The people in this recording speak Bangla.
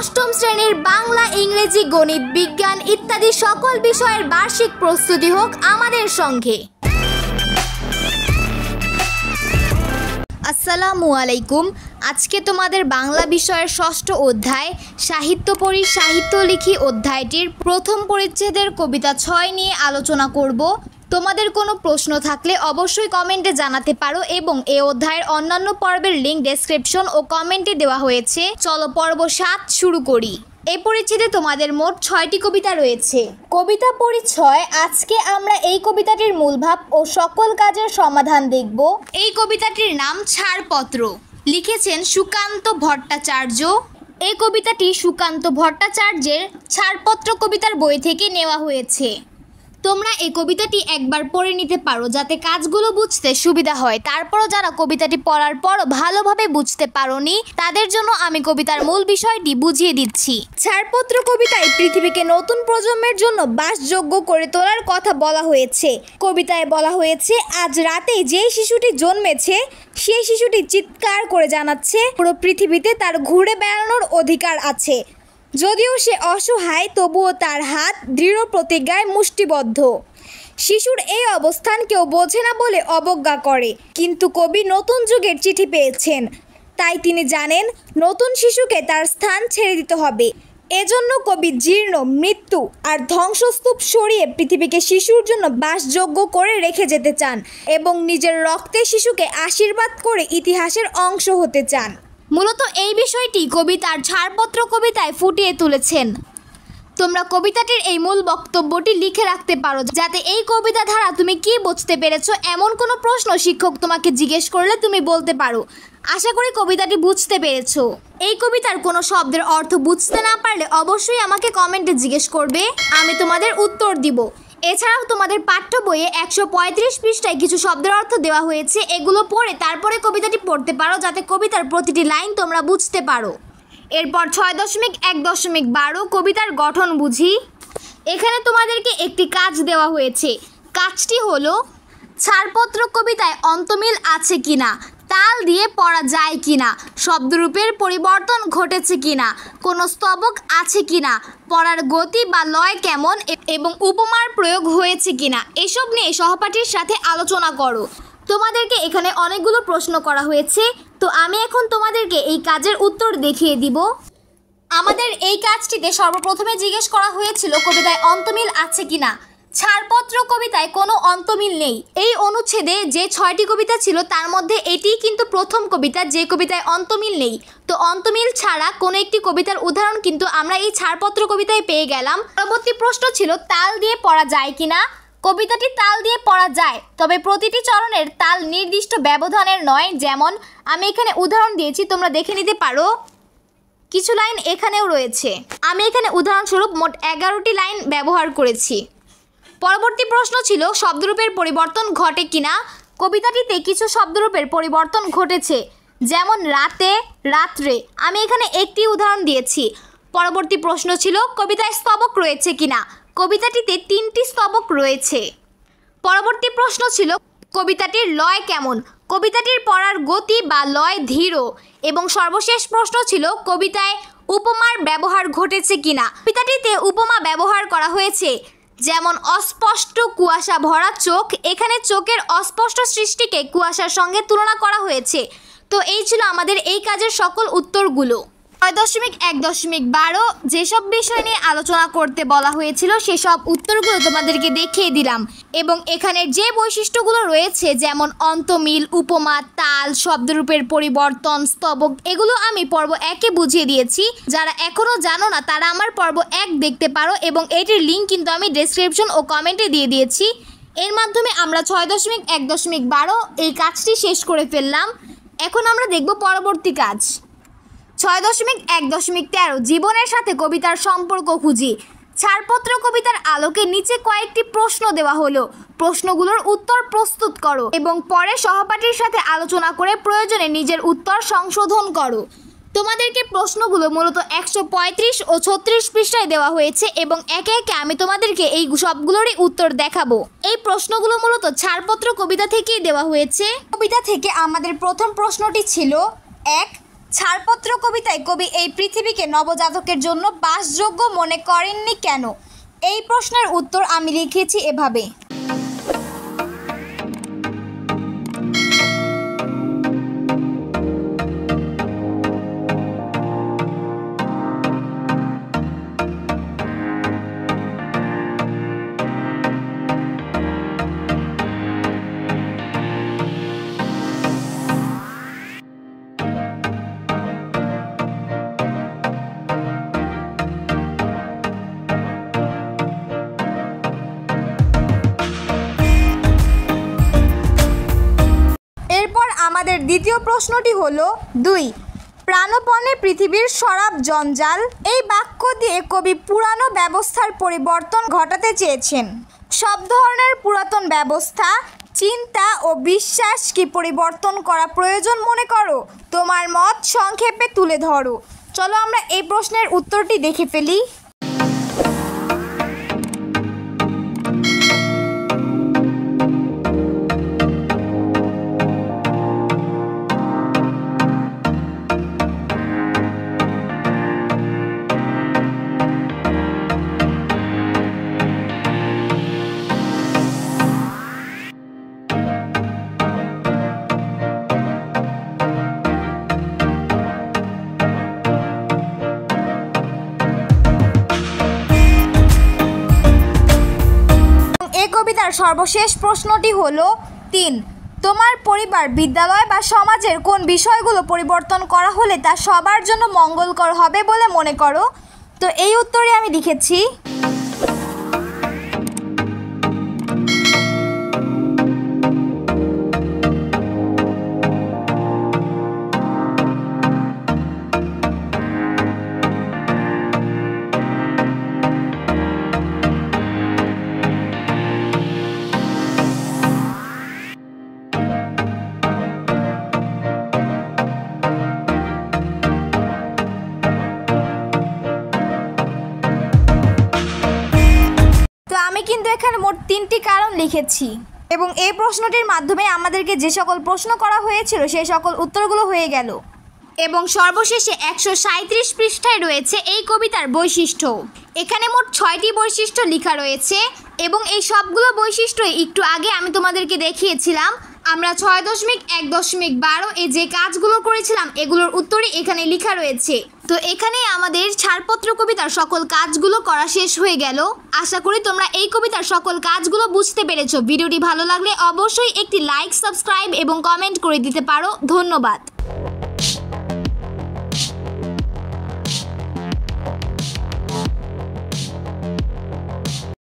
অষ্টম শ্রেণীর বাংলা, ইংরেজি, গণিত, বিজ্ঞান ইত্যাদি সকল বিষয়ের বার্ষিক প্রস্তুতি হোক আমাদের সঙ্গে। আসসালামু আলাইকুম। আজকে তোমাদের বাংলা বিষয়ের ষষ্ঠ অধ্যায় সাহিত্য পড়ি সাহিত্য লিখি অধ্যায়টির প্রথম পরিচ্ছেদের কবিতা ৬ নিয়ে আলোচনা করব। তোমাদের কোনো প্রশ্ন থাকলে অবশ্যই কমেন্টে জানাতে পারো এবং এই অধ্যায়ের অন্যান্য পর্বের লিঙ্ক ডেসক্রিপশন ও কমেন্টে দেওয়া হয়েছে। চলো পর্ব ৭ শুরু করি। এই পরিচ্ছেদে তোমাদের মোট ৬টি কবিতা রয়েছে। কবিতা পরিচয়। আজকে আমরা এই কবিতাটির মূলভাব ও সকল কাজের সমাধান দেখব। এই কবিতাটির নাম ছাড়পত্র, লিখেছেন সুকান্ত ভট্টাচার্য। এই কবিতাটি সুকান্ত ভট্টাচার্যের ছাড়পত্র কবিতার বই থেকে নেওয়া হয়েছে। তোমরা এই কবিতাটি একবার পড়ে নিতে পারো যাতে কাজগুলো বুঝতে সুবিধা হয়। তারপরও যারা কবিতাটি পড়ার পর ভালোভাবে বুঝতে পারোনি তাদের জন্য আমি কবিতার মূল বিষয়টি বুঝিয়ে দিচ্ছি। ছাড়পত্র কবিতায় পৃথিবীকে নতুন প্রজন্মের জন্য বাসযোগ্য করে তোলার কথা বলা হয়েছে। কবিতায় বলা হয়েছে, আজ রাতেই যে শিশুটি জন্মেছে সেই শিশুটি চিৎকার করে জানাচ্ছে পুরো পৃথিবীতে তার ঘুরে বেড়ানোর অধিকার আছে। যদিও সে অসহায় তবুও তার হাত দৃঢ় প্রতিজ্ঞায় মুষ্টিবদ্ধ। শিশুর এই অবস্থান কেউ বোঝে না বলে অবজ্ঞা করে, কিন্তু কবি নতুন যুগের চিঠি পেয়েছেন, তাই তিনি জানেন নতুন শিশুকে তার স্থান ছেড়ে দিতে হবে। এজন্য কবি জীর্ণ, মৃত্যু আর ধ্বংসস্তূপ সরিয়ে পৃথিবীকে শিশুর জন্য বাসযোগ্য করে রেখে যেতে চান এবং নিজের রক্তে শিশুকে আশীর্বাদ করে ইতিহাসের অংশ হতে চান। মূলত এই বিষয়টি কবি তার ছাড়পত্র কবিতায় ফুটিয়ে তুলেছেন। তোমরা কবিতাটির এই মূল বক্তব্যটি লিখে রাখতে পারো যাতে এই কবিতা ধারা তুমি কি বুঝতে পেরেছো এমন কোনো প্রশ্ন শিক্ষক তোমাকে জিজ্ঞেস করলে তুমি বলতে পারো। আশা করি কবিতাটি বুঝতে পেরেছো। এই কবিতার কোনো শব্দের অর্থ বুঝতে না পারলে অবশ্যই আমাকে কমেন্টে জিজ্ঞেস করবে, আমি তোমাদের উত্তর দিব। এছাড়াও তোমাদের পাঠ্য বইয়ে ১৩৫ পৃষ্ঠায় কিছু শব্দের অর্থ দেওয়া হয়েছে, এগুলো পড়ে তারপরে কবিতাটি পড়তে পারো যাতে কবিতার প্রতিটি লাইন তোমরা বুঝতে পারো। এরপর ৬.১.১২ কবিতার গঠন বুঝি। এখানে তোমাদেরকে একটি কাজ দেওয়া হয়েছে। কাজটি হলো ছাড়পত্র কবিতায় অন্তমিল আছে কিনা, তাল দিয়ে পড়া যায় কিনা, শব্দরূপের পরিবর্তন ঘটেছে কিনা, কোনো স্তবক আছে কিনা, পড়ার গতি বা লয় কেমন এবং উপমার প্রয়োগ হয়েছে কিনা, এসব নিয়ে সহপাঠীর সাথে আলোচনা করো। তোমাদেরকে এখানে অনেকগুলো প্রশ্ন করা হয়েছে, তো আমি এখন তোমাদেরকে এই কাজের উত্তর দেখিয়ে দিব। আমাদের এই কাজটিতে সর্বপ্রথমে জিজ্ঞেস করা হয়েছিল কবিতায় অন্তমিল আছে কিনা। ছাড়পত্র কবিতায় কোনো অন্তমিল নেই। এই অনুচ্ছেদে যে ৬টি কবিতা ছিল তার মধ্যে এটিই কিন্তু প্রথম কবিতা যে কবিতায় অন্তমিল নেই। তো অন্তমিল ছাড়া কোনো একটি কবিতার উদাহরণ কিন্তু আমরা এই ছাড়পত্র কবিতায় পেয়ে গেলাম। পরবর্তী প্রশ্ন ছিল তাল দিয়ে পড়া যায় কিনা। কবিতাটি তাল দিয়ে পড়া যায়, তবে প্রতিটি চরণের তাল নির্দিষ্ট ব্যবধানের নয়। যেমন আমি এখানে উদাহরণ দিয়েছি, তোমরা দেখে নিতে পারো। কিছু লাইন এখানেও রয়েছে। আমি এখানে উদাহরণস্বরূপ মোট 11টি লাইন ব্যবহার করেছি। পরবর্তী প্রশ্ন ছিল শব্দরূপের পরিবর্তন ঘটে কিনা। কবিতাটিতে কিছু শব্দরূপের পরিবর্তন ঘটেছে, যেমন রাতে, রাত্রে। আমি এখানে একটি উদাহরণ দিয়েছি। পরবর্তী প্রশ্ন ছিল কবিতায় স্তবক রয়েছে কিনা। কবিতাটিতে 3টি স্তবক রয়েছে। পরবর্তী প্রশ্ন ছিল কবিতাটির লয় কেমন। কবিতাটির পড়ার গতি বা লয় ধীর। এবং সর্বশেষ প্রশ্ন ছিল কবিতায় উপমার ব্যবহার ঘটেছে কিনা। কবিতাটিতে উপমা ব্যবহার করা হয়েছে, যেমন অস্পষ্ট কুয়াশা ভরা চোখ। এখানে চোখের অস্পষ্ট সৃষ্টিকে কুয়াশার সঙ্গে তুলনা করা হয়েছে। তো এই ছিল আমাদের এই কাজের সকল উত্তরগুলো। ৬.১.১২ যেসব বিষয় নিয়ে আলোচনা করতে বলা হয়েছিল সেসব উত্তরগুলো তোমাদেরকে দেখিয়ে দিলাম এবং এখানে যে বৈশিষ্ট্যগুলো রয়েছে যেমন অন্তমিল, উপমা, তাল, শব্দরূপের পরিবর্তন, স্তবক, এগুলো আমি পর্ব ১-এ বুঝিয়ে দিয়েছি। যারা এখনও জানো না তারা আমার পর্ব ১ দেখতে পারো এবং এটির লিঙ্ক কিন্তু আমি ডেসক্রিপশন ও কমেন্টে দিয়ে দিয়েছি। এর মাধ্যমে আমরা ৬.১.১২ এই কাজটি শেষ করে ফেললাম। এখন আমরা দেখব পরবর্তী কাজ। ৬.১.১৩ জীবনের সাথে কবিতার সম্পর্ক খুঁজি। ছাড়পত্র কবিতার আলোকে নিচে কয়েকটি প্রশ্ন দেওয়া হলো। প্রশ্নগুলোর উত্তর প্রস্তুত করো এবং পরে সহপাঠীর সাথে আলোচনা করে প্রয়োজনে নিজের উত্তর সংশোধন করো। তোমাদেরকে প্রশ্নগুলো মূলত ১৩৫ ও ৩৬ পৃষ্ঠায় দেওয়া হয়েছে এবং একে একে আমি তোমাদেরকে এই সবগুলোরই উত্তর দেখাবো। এই প্রশ্নগুলো মূলত ছাড়পত্র কবিতা থেকেই দেওয়া হয়েছে। কবিতা থেকে আমাদের প্রথম প্রশ্নটি ছিল ১ ছাড়পত্র কবিতায় কবি এই পৃথিবীকে নবজাতকের জন্য বাসযোগ্য মনে করেননি কেন? এই প্রশ্নের উত্তর আমি লিখেছি এভাবে। এরপর আমাদের দ্বিতীয় প্রশ্নটি হলো 2, প্রাণপণে পৃথিবীর সরাব জঞ্জাল। এই বাক্য দিয়ে কবি পুরানো ব্যবস্থার পরিবর্তন ঘটাতে চেয়েছেন। সব ধরনের পুরাতন ব্যবস্থা, চিন্তা ও বিশ্বাস কি পরিবর্তন করা প্রয়োজন মনে করো? তোমার মত সংক্ষেপে তুলে ধরো। চলো আমরা এই প্রশ্নের উত্তরটি দেখে ফেলি। কবিতার সর্বশেষ প্রশ্নটি হলো 3, তোমার পরিবার, বিদ্যালয় বা সমাজের কোন বিষয়গুলো পরিবর্তন করা হলে তা সবার জন্য মঙ্গলকর হবে বলে মনে করো? তো এই উত্তরে আমি লিখেছি কিন্তু এখানে মোট 3টি কারণ লিখেছি এবং এই প্রশ্নটির মাধ্যমে আমাদেরকে যে সকল প্রশ্ন করা হয়েছিল সেই সকল উত্তরগুলো হয়ে গেল। এবং সর্বশেষে 137 পৃষ্ঠায় রয়েছে এই কবিতার বৈশিষ্ট্য। এখানে মোট 6টি বৈশিষ্ট্য লেখা রয়েছে এবং এই সবগুলো বৈশিষ্ট্য একটু আগে আমি তোমাদেরকে দেখিয়েছিলাম। আমরা 6.1.12 এই যে কাজগুলো করেছিলাম এগুলোর উত্তরই এখানে লেখা রয়েছে। তো এখানেই আমাদের ছাড়পত্র কবিতার সকল কাজগুলো করা শেষ হয়ে গেল। আশা করি তোমরা এই কবিতার সকল কাজগুলো বুঝতে পেরেছো। ভিডিওটি ভালো লাগলে অবশ্যই একটি লাইক, সাবস্ক্রাইব এবং কমেন্ট করে দিতে পারো। ধন্যবাদ।